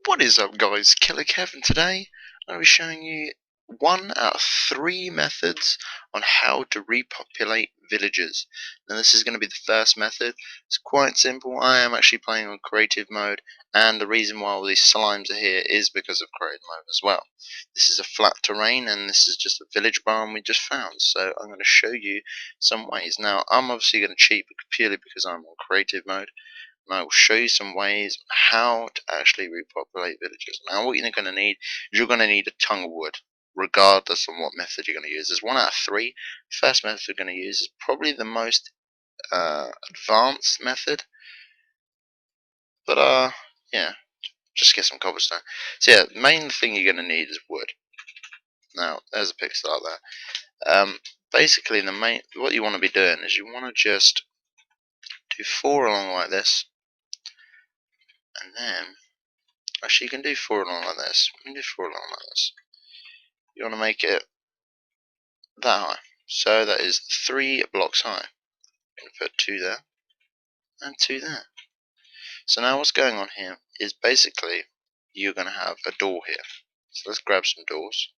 What is up, guys? KillerKev, and today I'm going to be showing you 1 out of 3 methods on how to repopulate villages. Now this is going to be the first method. It's quite simple. I am actually playing on creative mode, and the reason why all these slimes are here is because of creative mode as well. This is a flat terrain, and this is just a village barn we just found, so I'm going to show you some ways. Now I'm obviously going to cheat purely because I'm on creative mode. And I will show you some ways how to actually repopulate villages. Now what you're going to need is you're going to need a ton of wood, regardless of what method you're going to use. There's 1 out of 3. First method you're going to use is probably the most advanced method, but yeah, just get some cobblestone. So yeah, the main thing you're going to need is wood. Now there's a pixel out there. Basically what you want to be doing is you want to just do 4 along like this, and then actually, you can do 4 along like this. You can do 4 along like this. You want to make it that high. So that is 3 blocks high. I'm going to put 2 there and 2 there. So now what's going on here is basically you're going to have a door here. So let's grab some doors.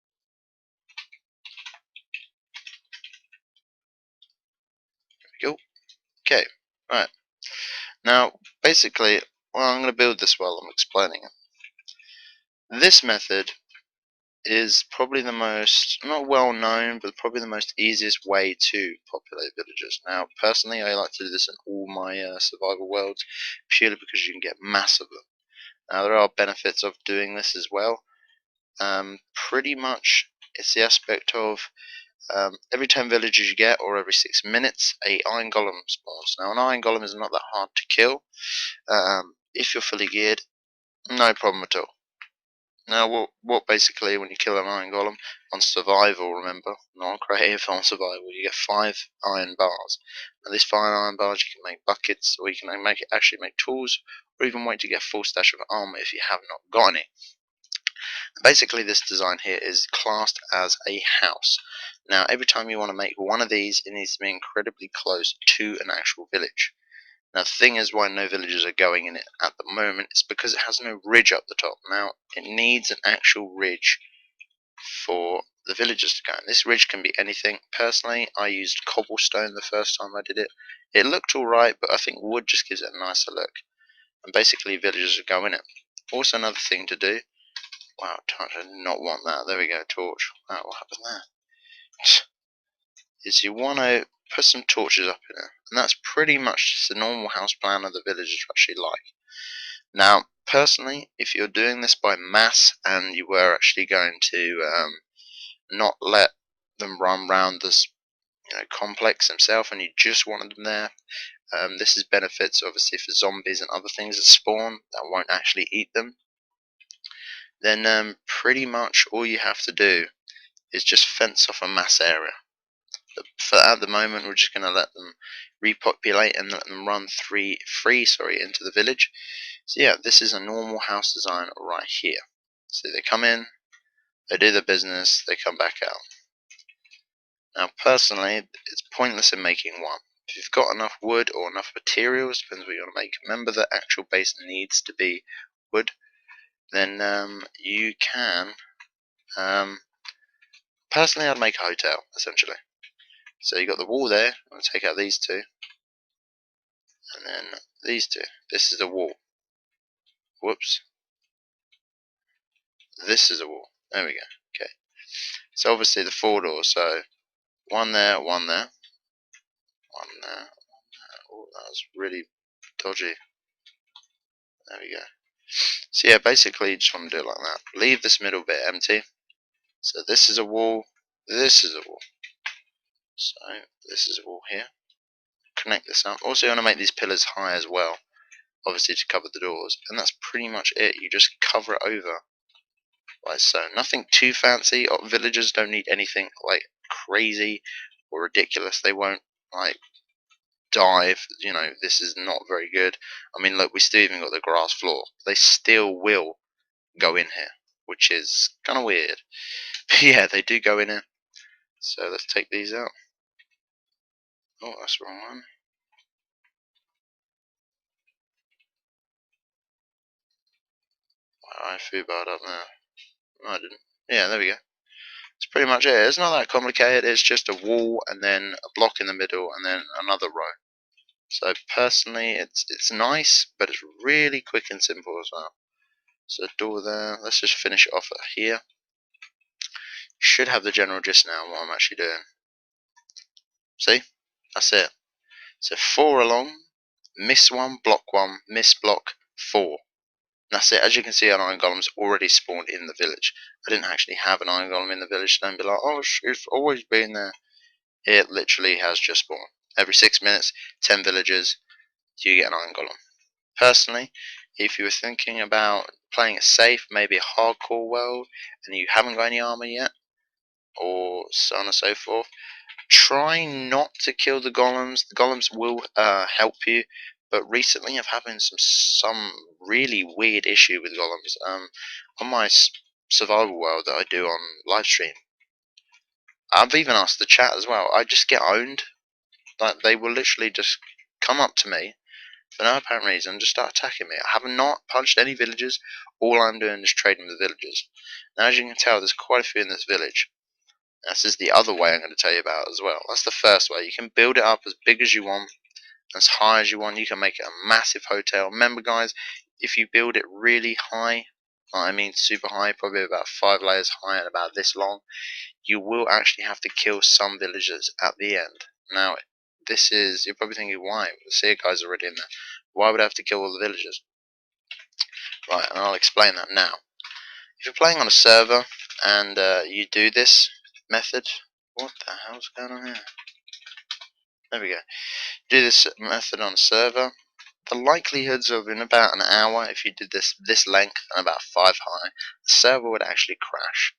There we go. Okay, right. Now basically, well, I'm going to build this while I'm explaining it. This method is probably the most, not well known, but probably the most easiest way to populate villages. Now, personally, I like to do this in all my survival worlds, purely because you can get mass of them. Now, there are benefits of doing this as well. Pretty much, it's the aspect of every 10 villages you get, or every 6 minutes, a iron golem spawns. Now, an iron golem is not that hard to kill. If you're fully geared, no problem at all. Now, what basically, when you kill an iron golem on survival, remember, not on creative, on survival, you get 5 iron bars. Now, these 5 iron bars, you can make buckets, or you can actually make tools, or even wait to get a full stash of armor if you have not got any. Basically, this design here is classed as a house. Now, every time you want to make one of these, it needs to be incredibly close to an actual village. Now the thing is why no villagers are going in it at the moment is because it has no ridge up the top. Now it needs an actual ridge for the villagers to go in. This ridge can be anything. Personally, I used cobblestone the first time I did it. It looked alright, but I think wood just gives it a nicer look. And basically villagers are going in it. Also another thing to do. Wow, I did not want that. There we go, torch. Wow, what happened there? Is you want to put some torches up in it, and that's pretty much just the normal house plan of the villagers actually like. Now, personally, if you're doing this by mass and you were actually going to not let them run around this complex themselves, and you just wanted them there, this is benefits obviously for zombies and other things that spawn that won't actually eat them. Then pretty much all you have to do is just fence off a mass area. For at the moment, we're just going to let them repopulate and let them run free into the village. So yeah, this is a normal house design right here. So they come in, they do their business, they come back out. Now personally, it's pointless in making one. If you've got enough wood or enough materials, depends what you want to make, remember the actual base needs to be wood, then you can, personally I'd make a hotel, essentially. So you got the wall there, I'm going to take out these 2, and then these 2. This is the wall. Whoops. This is a wall. There we go. Okay. So obviously the 4 doors, so 1 there, 1 there, 1 there. Oh, that was really dodgy. There we go. So yeah, basically you just want to do it like that. Leave this middle bit empty. So this is a wall, this is a wall. So this is a wall here. Connect this up. Also you want to make these pillars high as well, obviously to cover the doors. And that's pretty much it. You just cover it over like so. Nothing too fancy. Villagers don't need anything like crazy or ridiculous. They won't like dive. This is not very good. I mean, look, we still even got the grass floor. They still will go in here, which is kind of weird. But yeah, they do go in here. So let's take these out. Oh, that's the wrong one. Wow, my foobar up there. No, I didn't. Yeah, there we go. It's pretty much it. It's not that complicated. It's just a wall and then a block in the middle and then another row. So personally, it's nice, but it's really quick and simple as well. So door there. Let's just finish it off at here. Should have the general gist now what I'm actually doing. See? That's it. So 4 along, miss 1, block 1, miss block 4. That's it. As you can see, an iron golem's already spawned in the village. I didn't actually have an iron golem in the village, so don't be like, oh, it's always been there. It literally has just spawned. Every 6 minutes, 10 villagers, you get an iron golem. Personally, if you were thinking about playing it safe, maybe a hardcore world, and you haven't got any armor yet, or so on and so forth, try not to kill the golems. The golems will help you, but recently I've having some really weird issue with golems. On my survival world that I do on live stream, I've even asked the chat as well. I just get owned. Like they will literally just come up to me for no apparent reason and just start attacking me. I have not punched any villagers. All I'm doing is trading with villagers. Now, as you can tell, there's quite a few in this village. This is the other way I'm going to tell you about as well. That's the first way. You can build it up as big as you want, as high as you want. You can make it a massive hotel. Remember, guys, if you build it really high, I mean super high, probably about 5 layers high and about this long, you will actually have to kill some villagers at the end. Now, this is, you're probably thinking, why? See, a guy's already in there. Why would I have to kill all the villagers? Right, and I'll explain that now. If you're playing on a server and you do this method, what the hell's going on here? There we go. Do this method on a server. The likelihoods of in about an hour, if you did this length and about 5 high, the server would actually crash.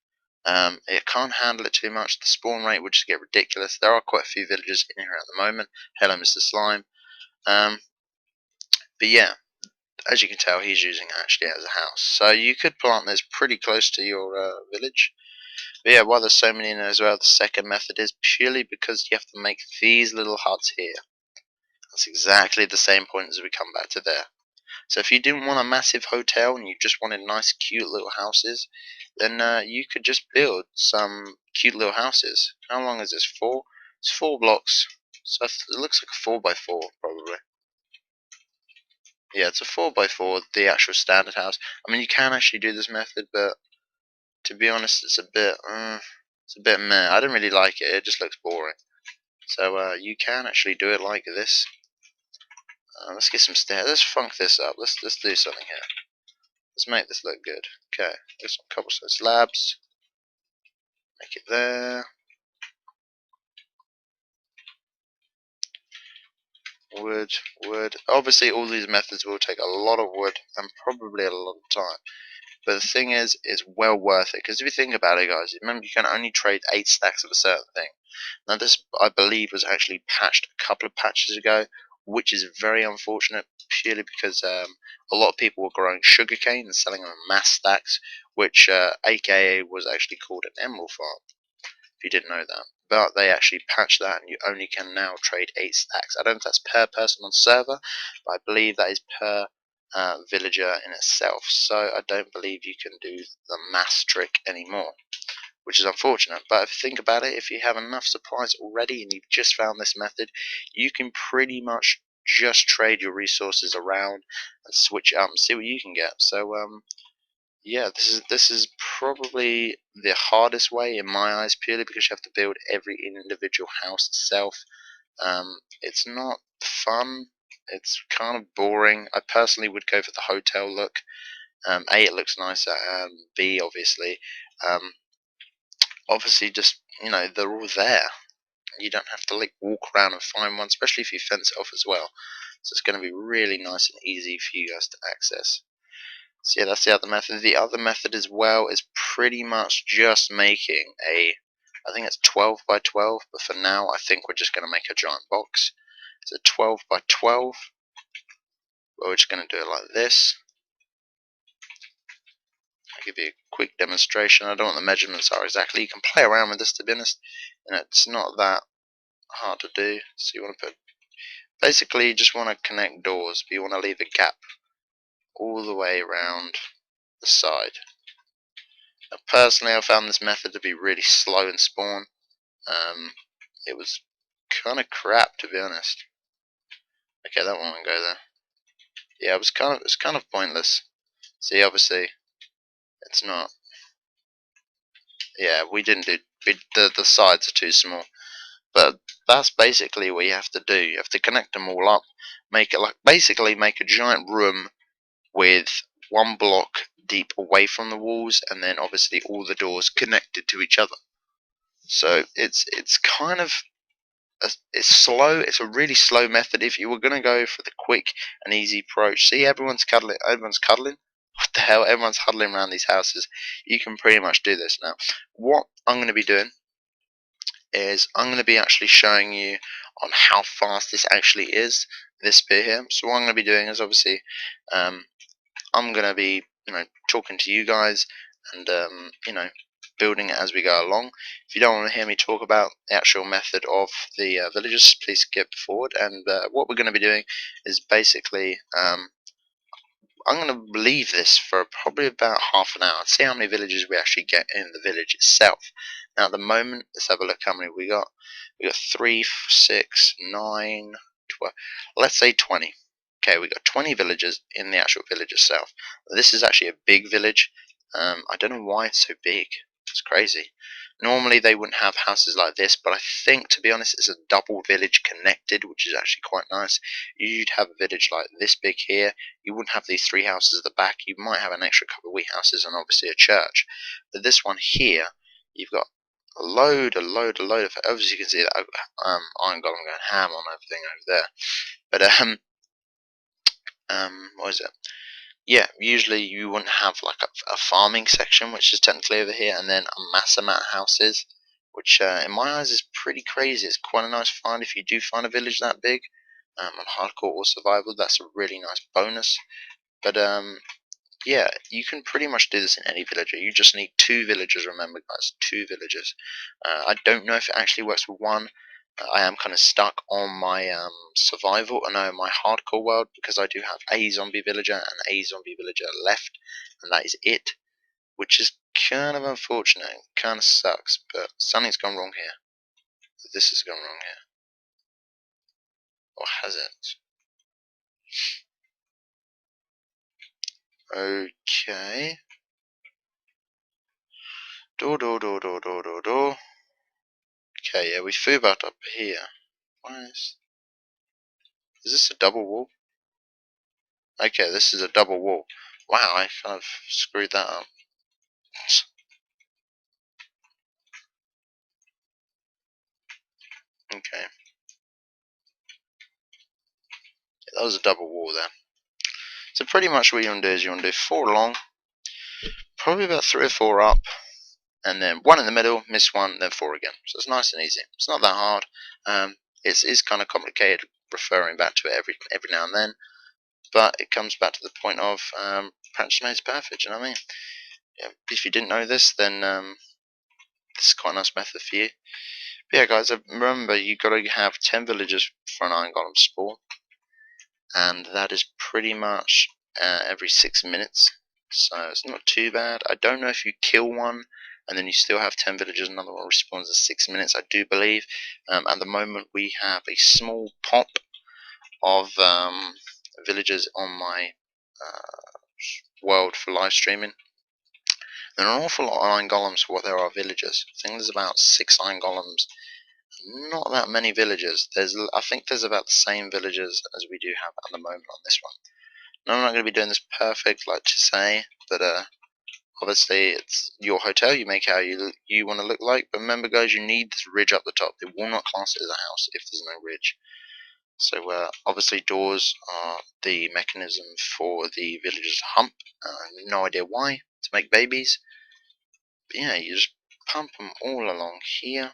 It can't handle it too much. The spawn rate would just get ridiculous. There are quite a few villagers in here at the moment. Hello, Mr. Slime. But yeah, as you can tell, he's using it actually as a house. So you could plant this pretty close to your village. But yeah, why there's so many in there as well, the second method is purely because you have to make these little huts here. That's exactly the same point as we come back to there. So if you didn't want a massive hotel and you just wanted nice cute little houses, then you could just build some cute little houses. How long is this? 4? It's 4 blocks. So it looks like a 4x4 probably. Yeah, it's a 4x4, the actual standard house. I mean, you can actually do this method, but to be honest, it's a bit meh. I don't really like it. It just looks boring. So you can actually do it like this. Let's get some stairs. Let's funk this up. Let's do something here. Let's make this look good. Okay, there's some cobblestone slabs. Make it there. Wood, wood. Obviously, all these methods will take a lot of wood and probably a lot of time. But the thing is, it's well worth it. Because if you think about it, guys, remember you can only trade 8 stacks of a certain thing. Now, this, I believe, was actually patched a couple of patches ago, which is very unfortunate, purely because a lot of people were growing sugarcane and selling them in mass stacks, which aka was actually called an emerald farm, if you didn't know that. But they actually patched that, and you only can now trade 8 stacks. I don't know if that's per person on server, but I believe that is per villager in itself. So I don't believe you can do the mass trick anymore, which is unfortunate. But if you think about it, if you have enough supplies already and you've just found this method, you can pretty much just trade your resources around and switch it up and see what you can get. So yeah, this is probably the hardest way in my eyes, purely because you have to build every individual house itself. It's not fun. It's kind of boring. I personally would go for the hotel look. A, it looks nicer, and B, obviously just, you know, they're all there. You don't have to like walk around and find one, especially if you fence it off as well. So it's going to be really nice and easy for you guys to access. So yeah, that's the other method. The other method as well is pretty much just making I think it's 12 by 12, but for now I think we're just going to make a giant box. So 12 by 12, we're just going to do it like this. I'll give you a quick demonstration. I don't know what the measurements are exactly. You can play around with this, to be honest, and it's not that hard to do. So you want to put, basically you just want to connect doors, but you want to leave a gap all the way around the side. Now, personally, I found this method to be really slow in spawn. It was kind of crap, to be honest. Okay, that one won't go there. Yeah, it was kind of pointless. See, obviously, it's not. Yeah, we didn't do. The sides are too small. But that's basically what you have to do. You have to connect them all up, make it like basically make a giant room with one block deep away from the walls, and then obviously all the doors connected to each other. So it's kind of it's slow. It's a really slow method. If you were gonna go for the quick and easy approach, see everyone's cuddling. Everyone's cuddling. What the hell? Everyone's huddling around these houses. You can pretty much do this now. What I'm gonna be doing is I'm going to be actually showing you on how fast this actually is, this bit here. So what I'm going to be doing is obviously I'm going to be talking to you guys and building it as we go along. If you don't want to hear me talk about the actual method of the villages, please skip forward. And what we're going to be doing is basically I'm going to leave this for probably about half an hour. See how many villages we actually get in the village itself. Now at the moment, let's have a look how many we got. We got 3, 6, 9, 12. Let's say 20. Okay, we got 20 villagers in the actual village itself. This is actually a big village. I don't know why it's so big. It's crazy. Normally they wouldn't have houses like this, but I think, to be honest, it's a double village connected, which is actually quite nice. You'd have a village like this big here. You wouldn't have these 3 houses at the back. You might have an extra couple of wee houses and obviously a church. But this one here, you've got a load of, obviously you can see that iron golem going ham on everything over there. But what is it? Yeah, usually you wouldn't have like a farming section, which is technically over here, and then a mass amount of houses, which in my eyes is pretty crazy. It's quite a nice find if you do find a village that big. On hardcore or survival, that's a really nice bonus. But yeah, you can pretty much do this in any villager. You just need 2 villagers, remember guys, 2 villagers. I don't know if it actually works with 1. I am kind of stuck on my survival, no, my hardcore world, because I do have a zombie villager and a zombie villager left, and that is it, which is kind of unfortunate, kind of sucks, but something's gone wrong here. This has gone wrong here. Or has it? Okay. Door. Okay, yeah, we flew back up here. Why is this a double wall? Okay, this is a double wall. Wow, I kind of screwed that up. Okay. Yeah, that was a double wall there. So pretty much what you want to do is you want to do 4 long, probably about 3 or 4 up, and then 1 in the middle, miss 1, then 4 again. So it's nice and easy. It's not that hard. It's kind of complicated referring back to it every now and then, but it comes back to the point of practice makes perfect. You know what I mean? Yeah, if you didn't know this, then this is quite a nice method for you. But yeah, guys, remember you got to have 10 villagers for an iron golem spawn, and that is pretty much every 6 minutes. So it's not too bad. I don't know if you kill one and then you still have 10 villagers, another one respawns in 6 minutes, I do believe. At the moment we have a small pop of villagers on my world for live streaming. There are an awful lot of iron golems for what there are villagers. I think there's about 6 iron golems. Not that many villagers. I think there's about the same villagers as we do have at the moment on this one. Now, I'm not going to be doing this perfect, like to say, but obviously it's your hotel. You make how you want to look like. But remember, guys, you need this ridge up the top. They will not class it as a house if there's no ridge. So obviously doors are the mechanism for the villagers to hump. No idea why, to make babies. But yeah, you just pump them all along here.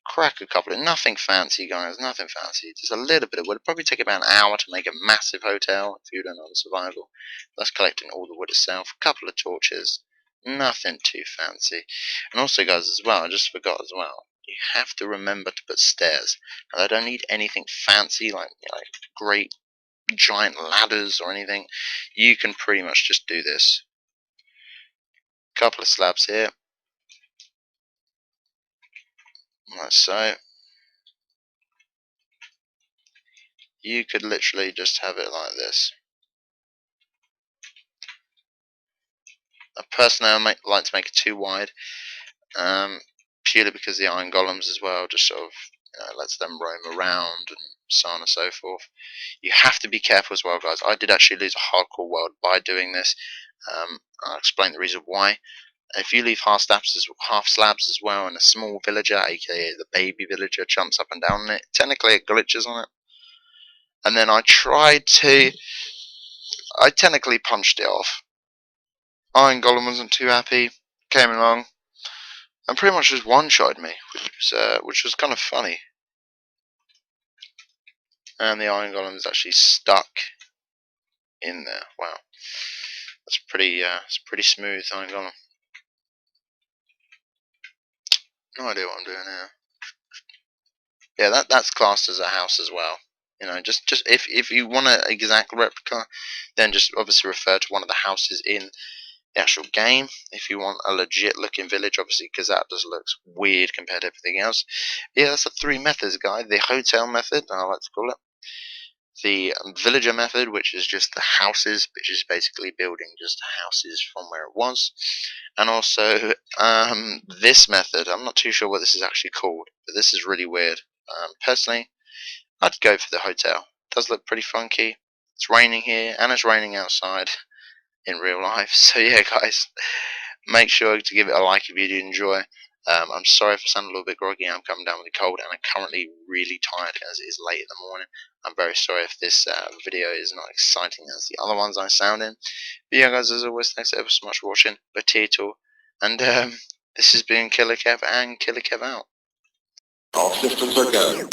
Crack a couple of, nothing fancy guys, nothing fancy, just a little bit of wood. It'd probably take about an hour to make a massive hotel if you don't know the survival. That's collecting all the wood itself, a couple of torches, nothing too fancy. And also guys as well, I just forgot as well, you have to remember to put stairs. Now, I don't need anything fancy like great giant ladders or anything. You can pretty much just do this couple of slabs here, like so. You could literally just have it like this. Personally, I like to make it too wide, purely because the iron golems as well just sort of lets them roam around and so on and so forth. You have to be careful as well, guys. I did actually lose a hardcore world by doing this. I'll explain the reason why. If you leave half slabs as well, and a small villager, aka the baby villager, jumps up and down on it, technically it glitches on it. And then I technically punched it off. Iron Golem wasn't too happy, came along, and pretty much just one-shotted me, which was kind of funny. And the Iron Golem is actually stuck in there. Wow, that's it's pretty smooth, Iron Golem. No idea what I'm doing here. Yeah, that's classed as a house as well. Just if you want an exact replica, then just obviously refer to one of the houses in the actual game. If you want a legit looking village, obviously, because that just looks weird compared to everything else. Yeah, that's the three methods, guy. The hotel method, I like to call it. The villager method, which is just the houses, which is basically building just houses from where it was. And also this method, I'm not too sure what this is actually called, but this is really weird. Personally, I'd go for the hotel. It does look pretty funky. It's raining here, and it's raining outside in real life. So yeah, guys, make sure to give it a like if you did enjoy. I'm sorry if I sound a little bit groggy. I'm coming down with a cold, and I'm currently really tired as it is late in the morning. I'm very sorry if this video is not exciting as the other ones I sound in. But yeah, guys, as always, thanks ever so much for watching. Potato, and this has been KillerKev, and KillerKev out. All systems are go.